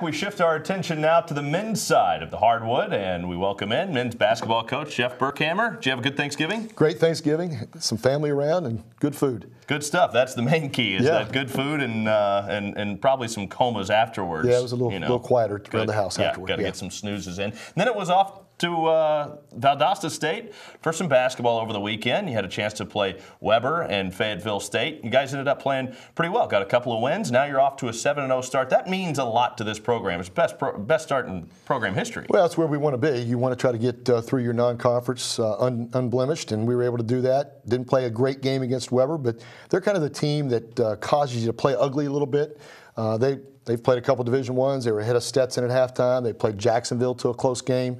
We shift our attention now to the men's side of the hardwood, and we welcome in men's basketball coach Jeff Burkhamer. Did you have a good Thanksgiving? Great Thanksgiving, some family around, and good food. Good stuff. That's the main key, is that good food and probably some comas afterwards. Yeah, it was a little quieter around the house afterwards. Got to get some snoozes in. And then it was off to Valdosta State for some basketball over the weekend. You had a chance to play Weber and Fayetteville State. You guys ended up playing pretty well. Got a couple of wins. Now you're off to a 7-0 start. That means a lot to this program. It's best start in program history. Well, that's where we want to be. You want to try to get through your non-conference unblemished, and we were able to do that. Didn't play a great game against Weber, but they're kind of the team that causes you to play ugly a little bit. They've played a couple Division I's. They were ahead of Stetson at halftime. They played Jacksonville to a close game.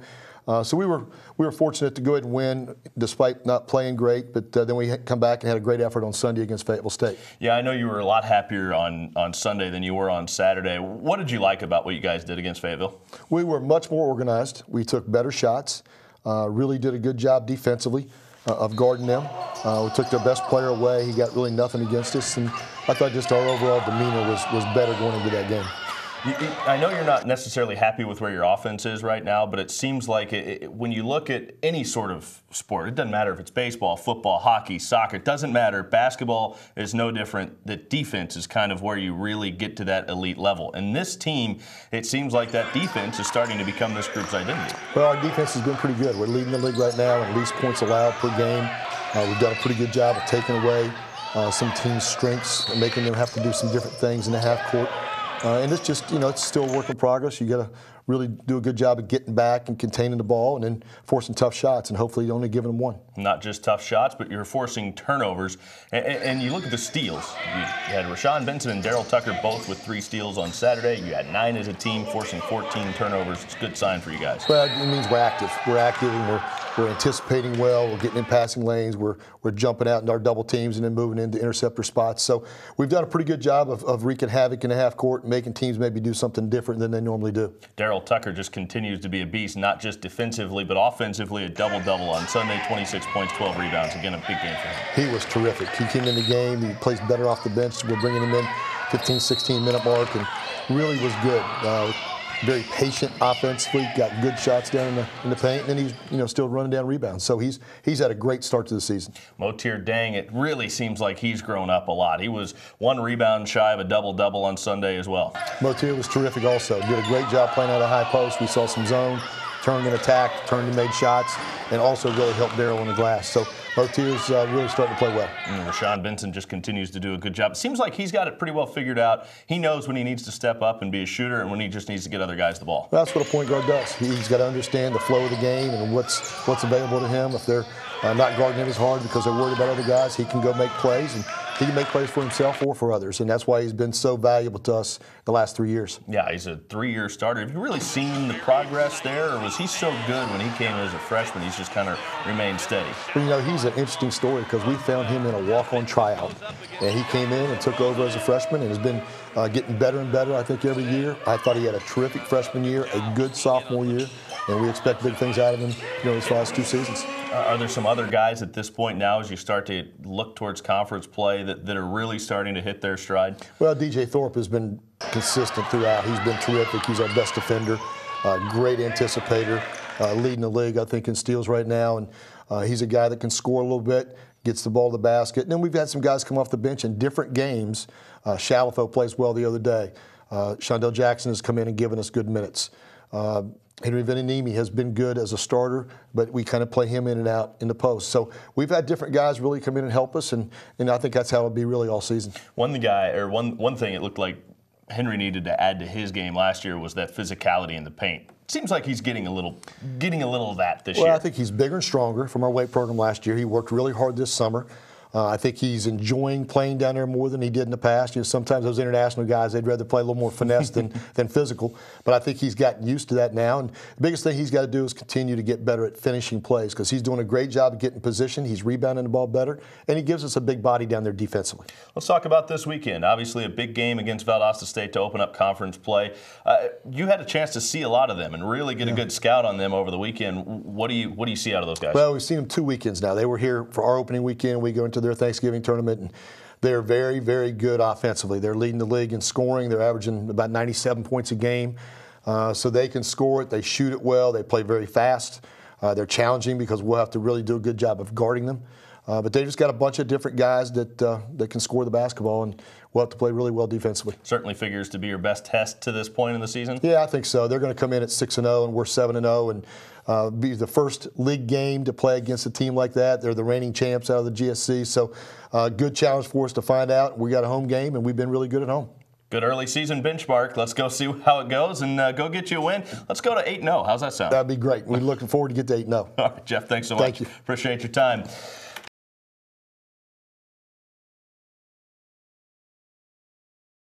So we were fortunate to go ahead and win despite not playing great, but then we come back and had a great effort on Sunday against Fayetteville State. Yeah, I know you were a lot happier on Sunday than you were on Saturday. What did you like about what you guys did against Fayetteville? We were much more organized. We took better shots, really did a good job defensively of guarding them. We took their best player away. He got really nothing against us, and I thought just our overall demeanor was better going into that game. I know you're not necessarily happy with where your offense is right now, but it seems like when you look at any sort of sport, it doesn't matter if it's baseball, football, hockey, soccer, it doesn't matter. Basketball is no different. The defense is kind of where you really get to that elite level. And this team, it seems like that defense is starting to become this group's identity. Well, our defense has been pretty good. We're leading the league right now in least points allowed per game. We've done a pretty good job of taking away some teams' strengths and making them have to do some different things in the half court. And it's just, it's still a work in progress. You got to really do a good job of getting back and containing the ball and then forcing tough shots, and hopefully only giving them one. Not just tough shots, but you're forcing turnovers. And you look at the steals. You had Shaun Benson and Daryl Tucker both with 3 steals on Saturday. You had 9 as a team, forcing 14 turnovers. It's a good sign for you guys. Well, it means we're active. We're active, and we're anticipating well. We're getting in passing lanes. We're jumping out into our double teams and then moving into interceptor spots. So we've done a pretty good job of wreaking havoc in the half court and making teams maybe do something different than they normally do. Daryl Tucker just continues to be a beast, not just defensively, but offensively. A double-double on Sunday, 26 points, 12 rebounds. Again, a big game for him. He was terrific. He came in the game. He plays better off the bench. We're bringing him in 15, 16-minute mark, and really was good. Very patient offensively, got good shots down in the paint, and then he's still running down rebounds. So he's had a great start to the season. Motir Dang, it really seems like he's grown up a lot. He was 1 rebound shy of a double-double on Sunday as well. Motir was terrific also. Did a great job playing out of high post. We saw some zone, turned and attacked, turned and made shots, and also really helped Daryl on the glass. So Motir's really starting to play well. Shaun Benson just continues to do a good job. It seems like he's got it pretty well figured out. He knows when he needs to step up and be a shooter and when he just needs to get other guys the ball. Well, that's what a point guard does. He's got to understand the flow of the game and what's available to him. If they're not guarding him as hard because they're worried about other guys, he can go make plays, and he can make plays for himself or for others, and that's why he's been so valuable to us the last 3 years. Yeah, he's a 3-year starter. Have you really seen the progress there, or was he so good when he came as a freshman, he's just kind of remained steady? Well, he's an interesting story because we found him in a walk-on tryout, and he came in and took over as a freshman and has been getting better and better, I think, every year. I thought he had a terrific freshman year, a good sophomore year, and we expect big things out of him these last 2 seasons. Are there some other guys at this point now, as you start to look towards conference play, that are really starting to hit their stride? Well, DJ Thorpe has been consistent throughout. He's been terrific. He's our best defender, great anticipator, leading the league, I think, in steals right now. And he's a guy that can score a little bit, gets the ball to the basket. And then we've had some guys come off the bench in different games. Shalafo plays well the other day. Shondell Jackson has come in and given us good minutes. Henry Venanimi has been good as a starter, but we kind of play him in and out in the post. So we've had different guys really come in and help us, and I think that's how it'll be really all season. One thing it looked like Henry needed to add to his game last year was that physicality in the paint. It seems like he's getting a little of that this year. Well, I think he's bigger and stronger from our weight program last year. He worked really hard this summer. I think he's enjoying playing down there more than he did in the past. Sometimes those international guys, they'd rather play a little more finesse than physical. But I think he's gotten used to that now. And the biggest thing he's got to do is continue to get better at finishing plays because he's doing a great job of getting position. He's rebounding the ball better, and he gives us a big body down there defensively. Let's talk about this weekend. Obviously, a big game against Valdosta State to open up conference play. You had a chance to see a lot of them and really get a good scout on them over the weekend. What do you see out of those guys? Well, we've seen them 2 weekends now. They were here for our opening weekend. We go into their Thanksgiving tournament, and They're very, very good offensively. They're leading the league in scoring. They're averaging about 97 points a game. So they can score it. They shoot it well. They play very fast. They're challenging because we'll have to really do a good job of guarding them. But they just got a bunch of different guys that can score the basketball, and we'll have to play really well defensively. Certainly figures to be your best test to this point in the season. Yeah, I think so. They're going to come in at 6-0, and we're 7-0, and be the first league game to play against a team like that. They're the reigning champs out of the GSC, so good challenge for us to find out. We got a home game, and we've been really good at home. Good early season benchmark. Let's go see how it goes and go get you a win. Let's go to 8-0. How's that sound? That'd be great. We're looking forward to get to 8-0. All right, Jeff, thanks so much. Thank you. Appreciate your time.